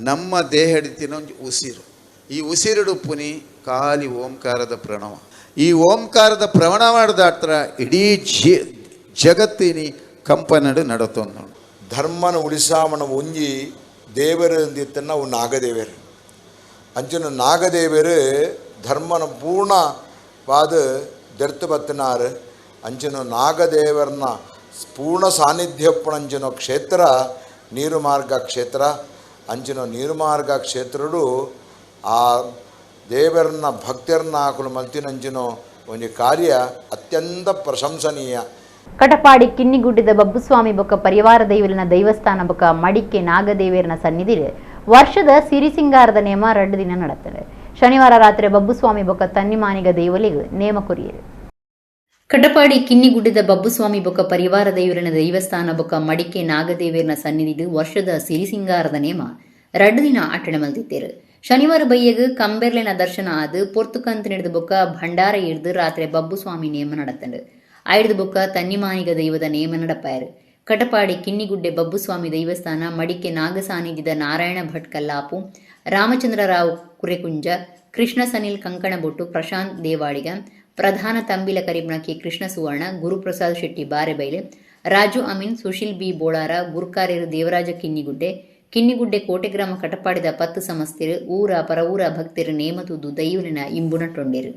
ನಮ್ಮ ದೇಹಡಿತಿನ ಉಸಿರು. ಈ ಉಸಿರುಡುಪ್ಪುನಿ ಖಾಲಿ ಓಂಕಾರದ ಪ್ರಣವ. ಈ ಓಂಕಾರದ ಪ್ರಣವಾಡದ ಹತ್ರ ಇಡೀ ಜಗತ್ತಿನಿ ಕಂಪನಡು ನಡತೊಂದು. ಧರ್ಮನ ಉಳಿಸಾಮನ ಒಂಜಿ ದೇವರು ಅಂದಿತ್ತನ್ನ ಅವು ನಾಗದೇವರು. ಅಂಚನ ನಾಗದೇವರು ಧರ್ಮನ ಪೂರ್ಣವಾದ ದೆರ್ತು ಬತ್ತನಾರು. ಅಂಚನ ನಾಗದೇವರನ್ನ ಪೂರ್ಣ ಸಾನ್ನಿಧ್ಯಪ್ಪಣಂಚಿನ ಕ್ಷೇತ್ರ ನೀರುಮಾರ್ಗ ಕ್ಷೇತ್ರ. ಅಂಚಿನ ನೀರುಮಾರ್ಗ ಕ್ಷೇತ್ರಡು ಆ ದೇವರನ್ನ ಭಕ್ತರನ್ನ ಹಾಕಲು ಮಲ್ತಿನಂಚಿನ ಒಂದು ಕಾರ್ಯ ಅತ್ಯಂತ ಪ್ರಶಂಸನೀಯ. ಕಟಪಾಡಿ ಕಿನ್ನಿಗುಡ್ಡದ ಬಬ್ಬುಸ್ವಾಮಿ ಬೊಕ್ಕ ಪರಿವಾರ ದೈವಲಿನ ದೈವಸ್ಥಾನ ಬೊಕ್ಕ ಮಡಿಕೆ ನಾಗದೇವಿಯರನ ಸನ್ನಿಧಿಲಿ ವರ್ಷದ ಸಿರಿಸಿಂಗಾರದ ನೇಮ 2 ದಿನ ನಡೆತ್ತದೆ. ಶನಿವಾರ ರಾತ್ರಿ ಬಬ್ಬುಸ್ವಾಮಿ ಬೊಕ್ಕ ತನ್ನಿಮಾನಿಗ ದೇವಲಿಗೆ ನೇಮ ಕೊರಿಯರು. ಕಟಪಾಡಿ ಕಿನ್ನಿಗುಡ್ಡದ ಬಬ್ಬುಸ್ವಾಮಿ ಬೊಕ್ಕ ಪರಿವಾರ ದೈವಲಿನ ದೈವಸ್ಥಾನ ಬೊಕ್ಕ ಮಡಿಕೆ ನಾಗದೇವಿಯರನ ಸನ್ನಿಧಿಲಿ ವರ್ಷದ ಸಿರಿಸಿಂಗಾರದ ನೇಮ 2 ದಿನ ಆಟಣೆ ಮಲ್ತಿದ್ದೇರು. ಶನಿವಾರ ಬೈಯಗ ಕಂಬೆರ್ಲಿನ ದರ್ಶನ ಆದು ಪೊರ್ತುಕಂತ ನಡೆದ ಬೊಕ್ಕ ಭಂಡಾರ ಇಡ್ದು ರಾತ್ರಿ ಬಬ್ಬುಸ್ವಾಮಿ ನೇಮ நடத்தண்டு. ಆಯ್ದ ಬೊಕ್ಕ ತನ್ನಿಮಾನಿಗ ದೈವದ ನೇಮ ನಡಪಾಯರು. ಕಟಪಾಡಿ ಕಿನ್ನಿಗುಡ್ಡೆ ಬಬ್ಬುಸ್ವಾಮಿ ದೈವಸ್ಥಾನ ಮಡಿಕೆ ನಾಗ ಸಾನ್ನಿಧ್ಯದ ನಾರಾಯಣ ಭಟ್ ಕಲ್ಲಾಪು, ರಾಮಚಂದ್ರರಾವ್ ಕುರೆಕುಂಜ, ಕೃಷ್ಣ ಸನಿಲ್ ಕಂಕಣಬೊಟ್ಟು, ಪ್ರಶಾಂತ್ ದೇವಾಡಿಗ, ಪ್ರಧಾನ ತಂಬಿಲ ಕರಿಬ್ಣಕಿ ಕೃಷ್ಣ ಸುವರ್ಣ, ಗುರುಪ್ರಸಾದ್ ಶೆಟ್ಟಿ ಬಾರೆಬೈಲೆ, ರಾಜು ಅಮೀನ್, ಸುಶೀಲ್ ಬಿ ಬೋಳಾರ, ಗುರುಕಾರ್ಯರು ದೇವರಾಜ ಕಿನ್ನಿಗುಡ್ಡೆ ಕೋಟೆಗ್ರಾಮ ಕಟಪಾಡಿದ 10 ಸಮಸ್ತಿರು ಊರ ಪರವೂರ ಭಕ್ತರು ನೇಮತುದು ದೈವಲಿನ ಇಂಬುನಟ್ಟೊಂಡಿರು.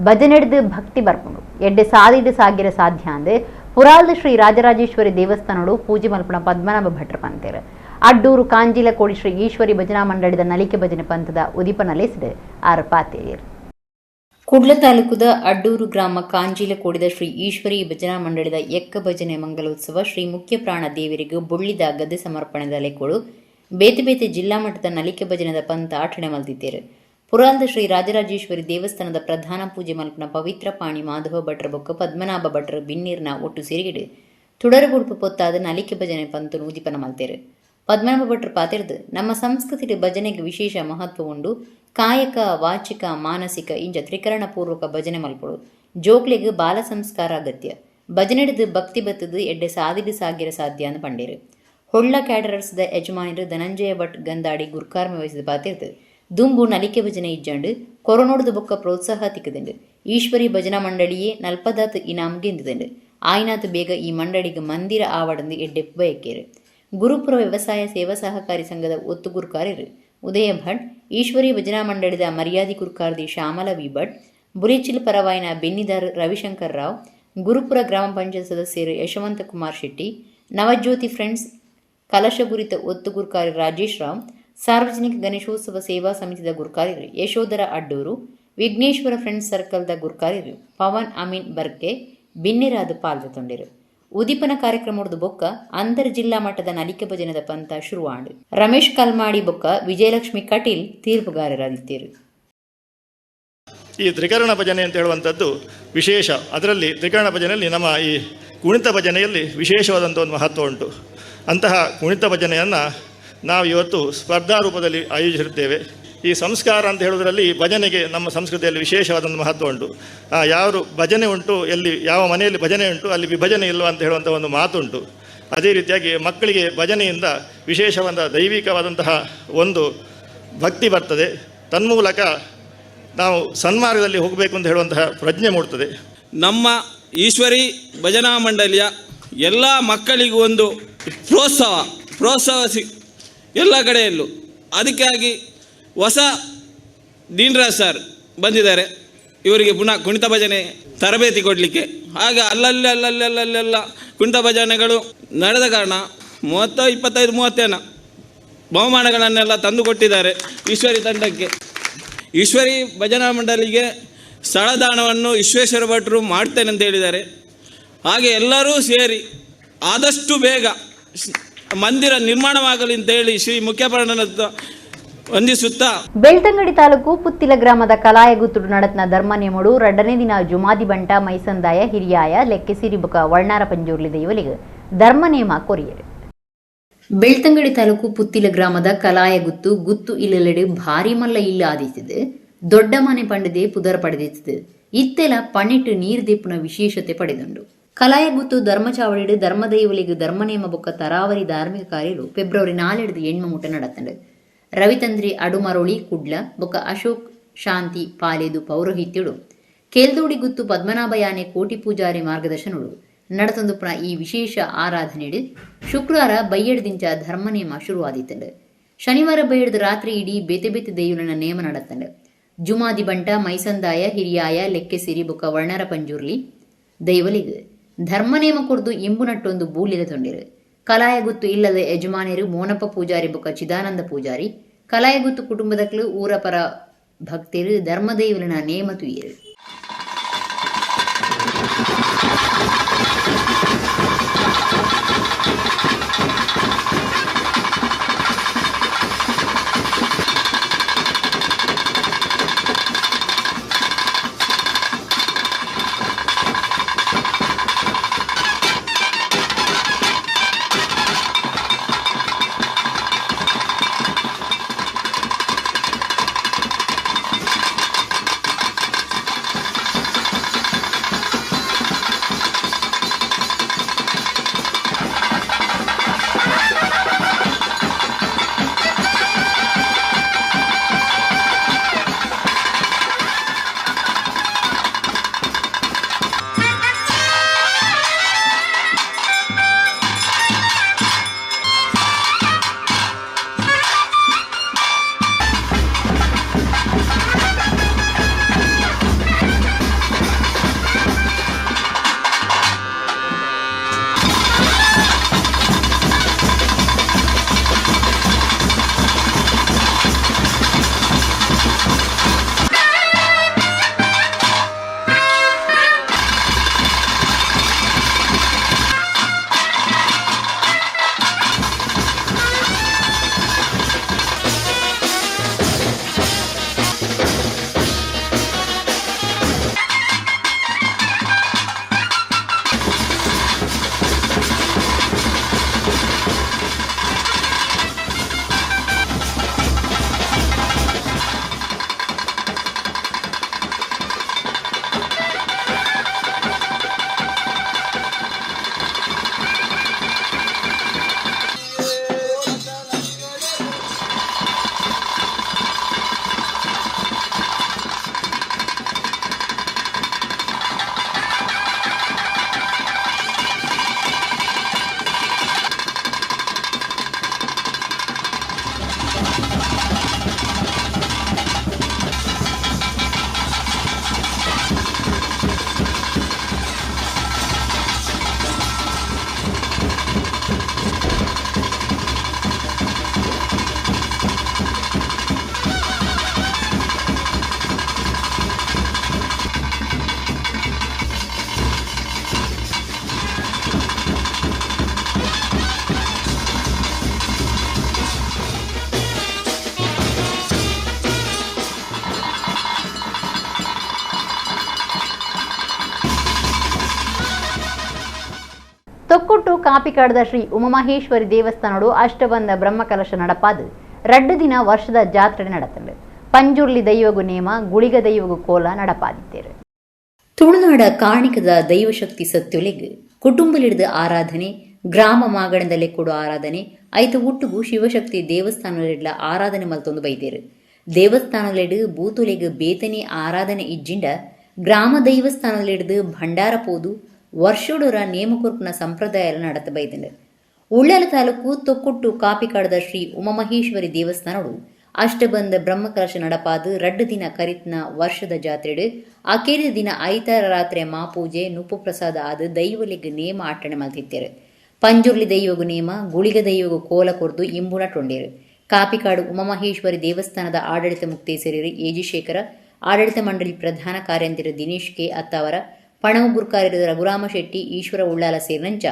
ಭಜನೆಡ್ದು ಭಕ್ತಿ ಬರ್ಪುಂಡು ಎಡ್ಡೆ ಸಾದಿಡು ಸಾಗಿರ ಸಾಧ್ಯ ಅಂದು ಪುರಾಲ್ದ ಶ್ರೀ ರಾಜರಾಜೇಶ್ವರಿ ದೇವಸ್ಥಾನಡು ಪೂಜೆ ಮಲ್ಪನ ಪದ್ಮನಾಭ ಭಟ್ರ ಪಂತೇರು ಅಡ್ಡೂರು ಕಾಂಜಿಲ ಕೋಡಿ ಶ್ರೀ ಈಶ್ವರಿ ಭಜನಾ ಮಂಡಳಿದ ನಲಿಕೆ ಭಜನೆ ಪಂಥದ ಉದಿಪನಲೆಸಿದೆ ಆರು ಪಾತೇರಿಯರು. ಕುಡ್ಲ ತಾಲೂಕುದ ಅಡ್ಡೂರು ಗ್ರಾಮ ಕಾಂಜಿಲ ಕೋಡಿದ ಶ್ರೀ ಈಶ್ವರಿ ಭಜನಾ ಮಂಡಳಿದ ಎಕ್ಕ ಭಜನೆ ಮಂಗಲೋತ್ಸವ ಶ್ರೀ ಮುಖ್ಯ ಪ್ರಾಣ ದೇವರಿಗೆ ಬುಳ್ಳಿದ ಗದ್ದೆ ಸಮರ್ಪಣೆದ ಲೆಕ್ಕೋಡು ಬೇತೆ ಬೇತೆ ಜಿಲ್ಲಾ ಮಟ್ಟದ ನಲಿಕೆ ಭಜನದ ಪಂಥ ಆಚರಣೆ ಮಲ್ತಿದ್ದೇರು. ಪುರಾಲ್ದ ಶ್ರೀ ರಾಜರಾಜೇಶ್ವರಿ ದೇವಸ್ಥಾನದ ಪ್ರಧಾನ ಪೂಜೆ ಮಲ್ಪನ ಪವಿತ್ರ ಪಾಣಿ ಮಾಧವ ಭಟ್ರ ಬೊಕ್ಕ ಪದ್ಮನಾಭ ಭಟ್ರ ಬಿನ್ನೀರ್ನ ಒಟ್ಟು ಸೇರಿಗಿಡು ತುಡರಗುಡುಪು ಪೊತ್ತಾದ ನಲಿಕೆ ಭಜನೆ ಪಂತನು ಉದಿಪನ ಮಲ್ತೇರು. ಪದ್ಮನಾಭ ಭಟ್ರ ಪಾತಿರ್ದು ನಮ್ಮ ಸಂಸ್ಕೃತಿಯ ಭಜನೆಗೆ ವಿಶೇಷ ಮಹತ್ವ ಉಂಡು. ಕಾಯಕ ವಾಚಿಕ ಮಾನಸಿಕ ಇಂಜ ತ್ರಿಕರಣ ಪೂರ್ವಕ ಭಜನೆ ಮಲ್ಪಡು ಜೋಕ್ಲೆಗೆ ಬಾಲ ಸಂಸ್ಕಾರ ಅಗತ್ಯ. ಭಜನೆಡಿದು ಭಕ್ತಿ ಬತ್ತದು ಎಡ್ಡೆ ಸಾದಿಡು ಸಾಗಿರ ಸಾಧ್ಯ ಅಂತ ಪಂಡೇರು. ಹೊಳ್ಳ ಕ್ಯಾಡರರ್ಸ್ದ ಯಜಮಾನಿರು ಧನಂಜಯ ಭಟ್ ಗಂದಾಡಿ ಗುರ್ಕಾರ್ಮೆ ವಹಿಸಿದ ಪಾತಿರ್ದು ದುಂಬು ನಲಿಕೆ ಭಜನೆ ಇಜ್ಜಂಡು ಕೊರೋನೋಡದ ಬೊಕ್ಕ ಪ್ರೋತ್ಸಾಹ ತಿಕ್ಕದಂಡು ಈಶ್ವರಿ ಭಜನಾ ಮಂಡಳಿಯೇ 40 ಇನಾಮ್ ಗೆಂದಿದಂಡು ಆಯ್ನಾತು ಬೇಗ ಈ ಮಂಡಳಿಗೆ ಮಂದಿರ ಆವಡಂದು ಎಡ್ಡೆ ಬಯಕೇರು. ಗುರುಪುರ ವ್ಯವಸಾಯ ಸೇವಾ ಸಹಕಾರಿ ಸಂಘದ ಒತ್ತು ಗುರ್ಕಾರರು ಉದಯ ಭಟ್, ಈಶ್ವರಿ ಭಜನಾ ಮಂಡಳಿದ ಮರ್ಯಾದಿ ಗುರ್ಕಾರ್ದಿ ಶ್ಯಾಮಲ ವಿ ಭಟ್, ಬುಲಿಚಿಲ್ ಪರವಾಯಿನ ಬೆನ್ನಿದಾರ್ ರವಿಶಂಕರ್ ರಾವ್, ಗುರುಪುರ ಗ್ರಾಮ ಪಂಚಾಯತ್ ಸದಸ್ಯರು ಯಶವಂತ ಕುಮಾರ್ ಶೆಟ್ಟಿ, ನವಜ್ಯೋತಿ ಫ್ರೆಂಡ್ಸ್ ಕಲಶಗುರಿತ ಒತ್ತು ಗುರ್ಕಾರಿ ರಾಜೇಶ್ ರಾವ್, ಸಾರ್ವಜನಿಕ ಗಣೇಶೋತ್ಸವ ಸೇವಾ ಸಮಿತಿದ ಗುರ್ಕಾರಿರು ಯಶೋಧರ ಅಡ್ಡೂರು, ವಿಘ್ನೇಶ್ವರ ಫ್ರೆಂಡ್ಸ್ ಸರ್ಕಲ್ದ ಗುರ್ಕಾರಿರು ಪವನ್ ಅಮೀನ್ ಬರ್ಕೆ ಬಿನ್ನಿರಾದ ಪಾಲ್ಗೊಂಡಿರು. ಉದಿಪನ ಕಾರ್ಯಕ್ರಮದ ಬೊಕ್ಕ ಅಂತರ್ ಜಿಲ್ಲಾ ಮಟ್ಟದ ನಲಿಕೆ ಭಜನದ ಪಂಥ ಶುರುವಾಂಡು. ರಮೇಶ್ ಕಲ್ಮಾಡಿ ಬೊಕ್ಕ ವಿಜಯಲಕ್ಷ್ಮಿ ಕಟೀಲ್ ತೀರ್ಪುಗಾರರಾದಿದ್ದರು. ಈ ತ್ರಿಕರಣ ಭಜನೆ ಅಂತ ಹೇಳುವಂಥದ್ದು ವಿಶೇಷ. ಅದರಲ್ಲಿ ತ್ರಿಕರಣ ಭಜನೆಯಲ್ಲಿ ನಮ್ಮ ಈ ಕುಣಿತ ಭಜನೆಯಲ್ಲಿ ವಿಶೇಷವಾದಂಥ ಒಂದು ಮಹತ್ವ ಉಂಟು. ಅಂತಹ ಕುಣಿತ ಭಜನೆಯನ್ನು ನಾವು ಇವತ್ತು ಸ್ಪರ್ಧಾ ರೂಪದಲ್ಲಿ ಆಯೋಜಿಸಿರುತ್ತೇವೆ. ಈ ಸಂಸ್ಕಾರ ಅಂತ ಹೇಳೋದರಲ್ಲಿ ಭಜನೆಗೆ ನಮ್ಮ ಸಂಸ್ಕೃತಿಯಲ್ಲಿ ವಿಶೇಷವಾದಂಥ ಮಹತ್ವ ಉಂಟು. ಯಾರು ಭಜನೆ ಉಂಟು, ಎಲ್ಲಿ ಯಾವ ಮನೆಯಲ್ಲಿ ಭಜನೆ ಉಂಟು ಅಲ್ಲಿ ವಿಭಜನೆ ಇಲ್ವ ಅಂತ ಹೇಳುವಂಥ ಒಂದು ಮಾತುಂಟು. ಅದೇ ರೀತಿಯಾಗಿ ಮಕ್ಕಳಿಗೆ ಭಜನೆಯಿಂದ ವಿಶೇಷವಾದ ದೈವಿಕವಾದಂತಹ ಒಂದು ಭಕ್ತಿ ಬರ್ತದೆ. ತನ್ಮೂಲಕ ನಾವು ಸನ್ಮಾರ್ಗದಲ್ಲಿ ಹೋಗಬೇಕು ಅಂತ ಹೇಳುವಂತಹ ಪ್ರಜ್ಞೆ ಮೂಡ್ತದೆ. ನಮ್ಮ ಈಶ್ವರಿ ಭಜನಾ ಮಂಡಳಿಯ ಎಲ್ಲ ಮಕ್ಕಳಿಗೂ ಒಂದು ಪ್ರೋತ್ಸಾಹ ಎಲ್ಲ ಕಡೆಯಲ್ಲೂ. ಅದಕ್ಕಾಗಿ ಹೊಸ ದೀನ್ರಾಜ್ ಸರ್ ಬಂದಿದ್ದಾರೆ ಇವರಿಗೆ ಪುನಃ ಕುಣಿತ ಭಜನೆ ತರಬೇತಿ ಕೊಡಲಿಕ್ಕೆ. ಆಗ ಅಲ್ಲಲ್ಲೆಲ್ಲ ಕುಣಿತ ಭಜನೆಗಳು ನಡೆದ ಕಾರಣ 25-30 ಬಹುಮಾನಗಳನ್ನೆಲ್ಲ ತಂದು ಕೊಟ್ಟಿದ್ದಾರೆ ಈಶ್ವರಿ ತಂಡಕ್ಕೆ. ಈಶ್ವರಿ ಭಜನಾ ಮಂಡಳಿಗೆ ಸ್ಥಳದಾನವನ್ನು ವಿಶ್ವೇಶ್ವರ ಭಟ್ರು ಮಾಡ್ತೇನೆ ಅಂತ ಹೇಳಿದ್ದಾರೆ. ಹಾಗೆ ಎಲ್ಲರೂ ಸೇರಿ ಆದಷ್ಟು ಬೇಗ ಮಂದಿರ ನಿರ್ಮಾಣವಾಗಲಿ ಅಂತೇಳಿ ಶ್ರೀ ಮುಖ್ಯಪ್ರಾಣನ ವಂದಿಸುತ್ತಾ. ಬೆಳ್ತಂಗಡಿ ತಾಲೂಕು ಪುತ್ತಿಲ ಗ್ರಾಮದ ಕಲಾಯಗುತ್ತುಡು ನಡತ್ನ ಧರ್ಮನೇಮಡು 2ನೇ ದಿನ ಜುಮಾದಿ ಬಂಟ ಮೈಸಂದಾಯ ಹಿರಿಯಾಯ ಲೆಕ್ಕೆ ಸಿರಿಬುಕ ವರ್ಣಾರ ಪಂಜೂರ್ಲಿ ದೈವಲಿಗೆ ಧರ್ಮನೇಮ ಕೊರಿಯರು. ಬೆಳ್ತಂಗಡಿ ತಾಲೂಕು ಪುತ್ತಿಲ ಗ್ರಾಮದ ಕಲಾಯಗುತ್ತು ಗುತ್ತು ಇಲ್ಲೆಡೆ ಭಾರಿ ಮಲ್ಲ ಇಲ್ಲ ಆದಿಸಿದೆ. ದೊಡ್ಡ ಮನೆ ಪಂಡದೆ ಪುದರ ಪಡೆದಿತ್ತು. ಇತ್ತೆಲ ಪಣಿಟ್ಟು ನೀರು ದೀಪುನ ವಿಶೇಷತೆ ಪಡೆದುಂಡು. ಕಲಾಯಗುತ್ತು ಧರ್ಮಚಾವಡಿಡು ಧರ್ಮದೈವಲಿಗೆ ಧರ್ಮನೇಮ ಬೊಕ್ಕ ತರಾವರಿ ಧಾರ್ಮಿಕ ಕಾರ್ಯರು ಫೆಬ್ರವರಿ 4 ಎಣ್ಮ ಮುಟ್ಟ ನಡತಂಡು. ರವಿತಂದ್ರಿ ಅಡುಮರೋಳಿ ಕುಡ್ಲ ಬೊಕ್ಕ ಅಶೋಕ್ ಶಾಂತಿ ಪಾಲೇದು ಪೌರೋಹಿತ್ಯುಡು ಕೇಲ್ದೋಡಿ ಗುತ್ತು ಪದ್ಮನಾಭ ಯಾನೆ ಕೋಟಿ ಪೂಜಾರಿ ಮಾರ್ಗದರ್ಶನಗಳು ನಡತಂದು ಪುನಃ ಈ ವಿಶೇಷ ಆರಾಧನೆಡು ಶುಕ್ರವಾರ ಬೈಯಡ್ದಿಂಚ ಧರ್ಮನೇಮ ಶುರುವಾದಿತ್ತಂಡು. ಶನಿವಾರ ಬೈಯಡ್ದ ರಾತ್ರಿ ಇಡೀ ಬೇತೆ ಬೇತೆ ದೈವನ ನೇಮ ನಡತಂಡು. ಜುಮಾದಿ ಬಂಟ ಮೈಸಂದಾಯ ಹಿರಿಯಾಯ ಲೆಕ್ಕೆ ಸಿರಿ ಬೊಕ್ಕ ವರ್ಣರ ಪಂಜೂರ್ಲಿ ದೈವಲಿಗೆ ಧರ್ಮನೇಮ ಕೊಡ್ದು ಇಂಬು ನಟ್ಟೊಂದು ಬೂಲಿದ ತೊಂಡಿರು. ಕಲಾಯಗುತ್ತು ಇಲ್ಲದ ಯಜಮಾನಿರು ಮೋನಪ್ಪ ಪೂಜಾರಿ ಬೊಕ್ಕ ಚಿದಾನಂದ ಪೂಜಾರಿ ಕಲಾಯಗುತ್ತು ಕುಟುಂಬದಕ್ಕೂ ಊರ ಪರ ಭಕ್ತರು ಧರ್ಮದೈವಲನ ನೇಮ ತುಯ್ಯರು. ತೊಕ್ಕೊಟ್ಟು ಕಾಪಿಕಾಡದ ಶ್ರೀ ಉಮಾಮಹೇಶ್ವರಿ ದೇವಸ್ಥಾನಡು ಅಷ್ಟಬಂಧ ಬ್ರಹ್ಮಕಲಶ ನಡಪಾದು 2 ದಿನ ವರ್ಷದ ಜಾತ್ರೆ ನಡೆತಂಡು ಪಂಜುರ್ಲಿ ದೈವಗು ನೇಮ ಗುಳಿಗ ದೈವಗು ಕೋಲ ನಡಪಾದಿದ್ದೇರು. ತುಳುನಾಡ ಕಾಣಿಕದ ದೈವಶಕ್ತಿ ಸತ್ಯೊಲೆಗ್ ಕುಟುಂಬಲಿಡಿದ ಆರಾಧನೆ, ಗ್ರಾಮ ಮಾಗಣದಲ್ಲೇ ಕೊಡು ಆರಾಧನೆ ಐತ ಒಟ್ಟುಗು ಶಿವಶಕ್ತಿ ದೇವಸ್ಥಾನಲಿಡ್ಲ ಆರಾಧನೆ ಮಲ್ತೊಂದು ಬೈದೇರು. ದೇವಸ್ಥಾನಲಿಡ್ ಬೂತುಲೆಗ್ ಬೇತನೆ ಆರಾಧನೆ ಇಜ್ಜಿಂಡ ಗ್ರಾಮ ದೈವಸ್ಥಾನಲಿಡ್ದು ಭಂಡಾರ ಪೋದು ವರ್ಷೋಡರ ನೇಮಕೊರ್ಪುನ ಸಂಪ್ರದಾಯ ನಡತ ಬೈದಂಡು. ಉಳ್ಳಾಲ ತಾಲೂಕು ತೊಕ್ಕೊಟ್ಟು ಕಾಪಿಕಾಡದ ಶ್ರೀ ಉಮಾಮಹೇಶ್ವರಿ ದೇವಸ್ಥಾನಡು ಅಷ್ಟಬಂಧ ಬ್ರಹ್ಮಕಲಶ ನಡಪಾದು 2 ದಿನ ಕರಿತ್ನ ವರ್ಷದ ಜಾತ್ರೆಡು ಅಕೇರಿದ ದಿನ ಐತಾರ ರಾತ್ರಿ ಮಾಪೂಜೆ ನುಪ್ಪು ಪ್ರಸಾದ ಆದ ದೈವಲಿಗ್ ನೇಮ ಆಟಣೆ ಮಲ್ತಿದ್ದೇರು. ಪಂಜುರ್ಲಿ ದೈವಗು ನೇಮ ಗುಳಿಗ ದೈವಗು ಕೋಲ ಕೊರ್ದು ಇಂಬುನ ಟೊಂಡೇರು. ಕಾಪಿಕಾಡು ಉಮಾಮಹೇಶ್ವರಿ ದೇವಸ್ಥಾನದ ಆಡಳಿತ ಮುಕ್ತೇಸರಿರು ಏಜಿಶೇಖರ, ಆಡಳಿತ ಮಂಡಳಿ ಪ್ರಧಾನ ಕಾರ್ಯಂತರ ದಿನೇಶ್ ಕೆ ಅತ್ತಾವರ, ಪಣವು ಗುರ್ಕಾರ್ಯರು ರಘುರಾಮ ಶೆಟ್ಟಿ, ಈಶ್ವರ ಉಳ್ಳಾಲ ಸೇರಿನಂಚ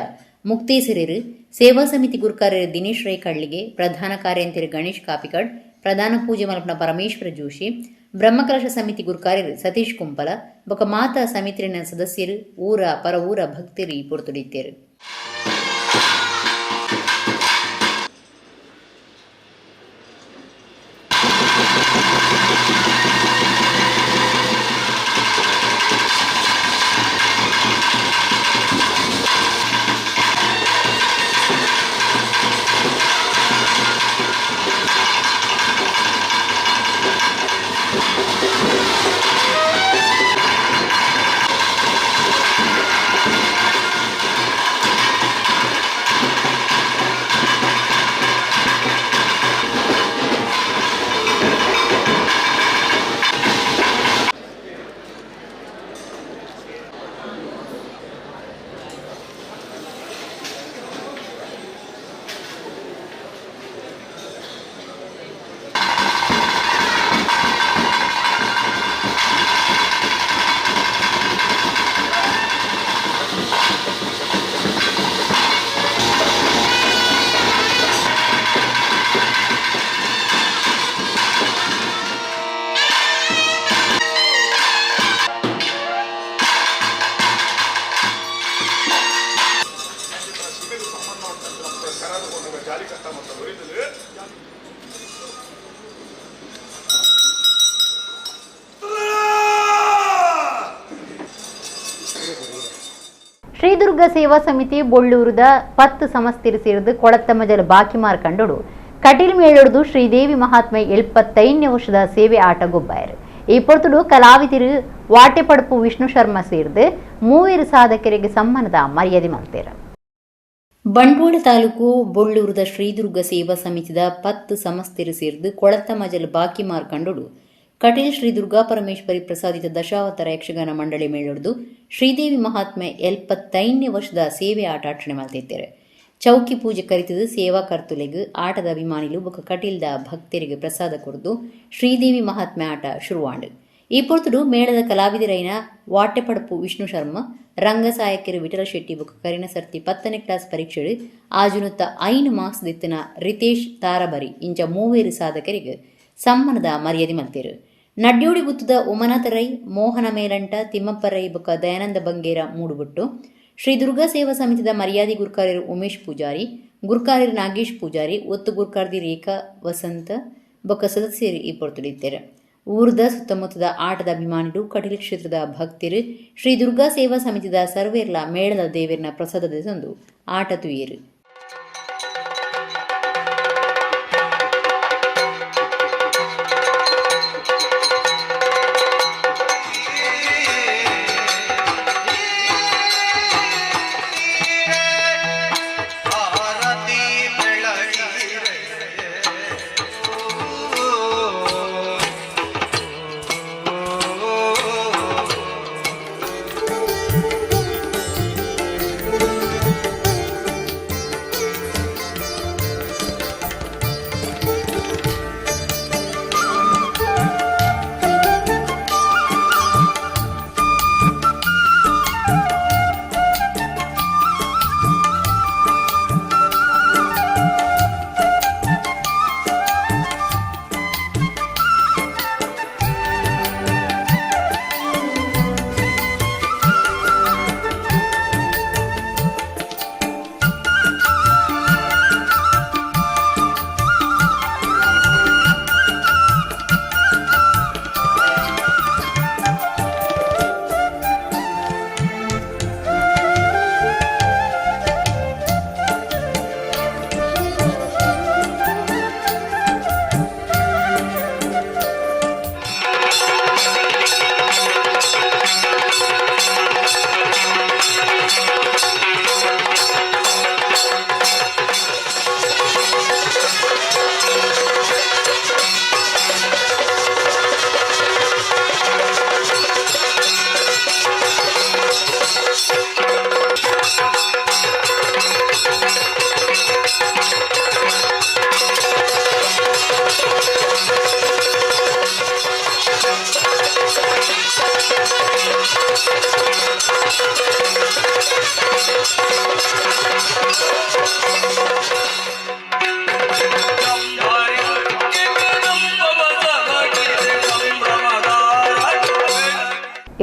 ಮುಕ್ತೇಸರಿರು, ಸೇವಾ ಸಮಿತಿ ಗುರ್ಕಾರ್ಯರು ದಿನೇಶ್ ರೈ ಕಳ್ಳಿಗೆ, ಪ್ರಧಾನ ಕಾರ್ಯಂತರ ಗಣೇಶ್ ಕಾಪಿಕಾಡ್, ಪ್ರಧಾನ ಪೂಜೆ ಮಲ್ಪನ ಪರಮೇಶ್ವರ ಜೋಶಿ, ಬ್ರಹ್ಮಕಲಶ ಸಮಿತಿ ಗುರ್ಕಾರ್ಯರು ಸತೀಶ್ ಕುಂಪಲ ಬೊಕ ಮಾತಾ ಸಮಿತಿನ ಸದಸ್ಯರು ಊರ ಪರ ಊರ ಭಕ್ತರು ಪೊರ್ತುಡಿದ್ದೇರು. ಶ್ರೀದುರ್ಗ ಸೇವಾ ಸಮಿತಿ ಬೊಳ್ಳೂರದ 10 ಸಮಸ್ತಿರು ಸೇರಿದು ಕೊಳತ್ತ ಮಜಲು ಬಾಕಿ ಮಾರ್ಕಂಡು ಕಟೀಲ್ ಮೇಳೊಡ್ದು ಶ್ರೀದೇವಿ ಮಹಾತ್ಮೆ 75 ವರ್ಷದ ಸೇವೆ ಆಟ ಗೊಬ್ಬಾಯರು. ಈ ಪೊರ್ತುಡು ಕಲಾವಿದರು ವಾಟೆಪಡಪು ವಿಷ್ಣು ಶರ್ಮಾ ಸೇರಿದು 3 ಸಾಧಕರಿಗೆ ಸಮ್ಮಾನದ ಮರ್ಯಾದೆ ಮಾಡ್ತಾರೆ. ಬಂಟ್ವಾಳ ತಾಲೂಕು ಬೊಳ್ಳೂರದ ಶ್ರೀದುರ್ಗ ಸೇವಾ ಸಮಿತಿದ 10 ಸಮಸ್ತಿರು ಸೇರಿದು ಕೊಳತ್ತ ಮಜಲು ಬಾಕಿ ಮಾರ್ಕಂಡು ಕಟೀಲ್ ಶ್ರೀ ದುರ್ಗಾ ಪರಮೇಶ್ವರಿ ಪ್ರಸಾದಿತ ದಶಾವತಾರ ಯಕ್ಷಗಾನ ಮಂಡಳಿ ಮೇಳೊಡ್ದು ಶ್ರೀದೇವಿ ಮಹಾತ್ಮೆ 75 ವರ್ಷದ ಸೇವೆ ಆಟ ಆಚರಣೆ ಮಾಡ್ತಿದ್ದಾರೆ. ಚೌಕಿ ಪೂಜೆ ಕರಿತದು ಸೇವಾ ಕರ್ತುಲೆಗ್ ಆಟದ ಅಭಿಮಾನಿಲು ಬೊಕ ಕಟೀಲ್ದ ಭಕ್ತರಿಗೆ ಪ್ರಸಾದ ಕೊರ್ದು ಶ್ರೀದೇವಿ ಮಹಾತ್ಮೆ ಆಟ ಶುರುವಾಂಡು. ಈ ಪೊರ್ತುಡು ಮೇಳದ ಕಲಾವಿದರೈನ ವಾಟೆಪಡಪು ವಿಷ್ಣು ಶರ್ಮಾ, ರಂಗ ಸಾಯಕರು ವಿಠಲ ಶೆಟ್ಟಿ ಬೊಕ ಕರಿನ ಸರ್ತಿ 10ನೇ ಕ್ಲಾಸ್ ಪರೀಕ್ಷೆಡು ಆಜುನುತ್ತ 5 ಮಾರ್ಕ್ಸ್ ದಿತ್ತನ ರಿತೇಶ್ ತಾರಬರಿ ಇಂಚ 3 ಸಾಧಕರಿಗೆ ಸಮ್ಮಾನದ ಮರ್ಯಾದೆ ಮಾಡ್ತೇರು. ನಡ್ಯೋಡಿ ಗುತ್ತದ ಉಮನಾಥ ರೈ, ಮೋಹನ ಮೇಲಂಟ, ತಿಮ್ಮಪ್ಪ ರೈ ಬೊಕ ದಯಾನಂದ ಬಂಗೇರ ಮೂಡುಬುಟ್ಟು, ಶ್ರೀ ದುರ್ಗಾ ಸೇವಾ ಸಮಿತಿದ ಮರ್ಯಾದೆ ಗುರ್ಕಾರ್ಯರು ಉಮೇಶ್ ಪೂಜಾರಿ, ಗುರ್ಕಾರ್ಯರು ನಾಗೇಶ್ ಪೂಜಾರಿ, ಒತ್ತು ಗುರ್ಕಾರ್ದಿ ರೇಖಾ ವಸಂತ ಬೊಕ ಸದಸ್ಯರು ಈ ಪೊರ್ತುಡಿದ್ದಾರೆ. ಊರದ ಸುತ್ತಮುತ್ತದ ಆಟದ ಅಭಿಮಾನಿಗಳು, ಕಟೀಲ್ ಕ್ಷೇತ್ರದ ಭಕ್ತರು, ಶ್ರೀ ದುರ್ಗಾ ಸೇವಾ ಸಮಿತಿದ ಸರ್ವೇರ್ಲ ಮೇಳದ ದೇವರಿನ ಪ್ರಸಾದದ ತಂದು ಆಟ ತುಯ್ಯರು.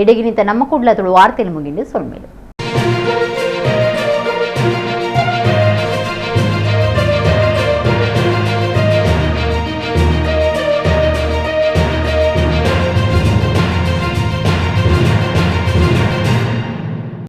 ಎಡೆಗಿನಿಂದ ನಮ್ಮ ಕುಡ್ಲ ತುಳು ವಾರ್ತೆಯಲ್ಲಿ ಮುಗಿಂಡು ಸೊಲ್ಮೇಲು.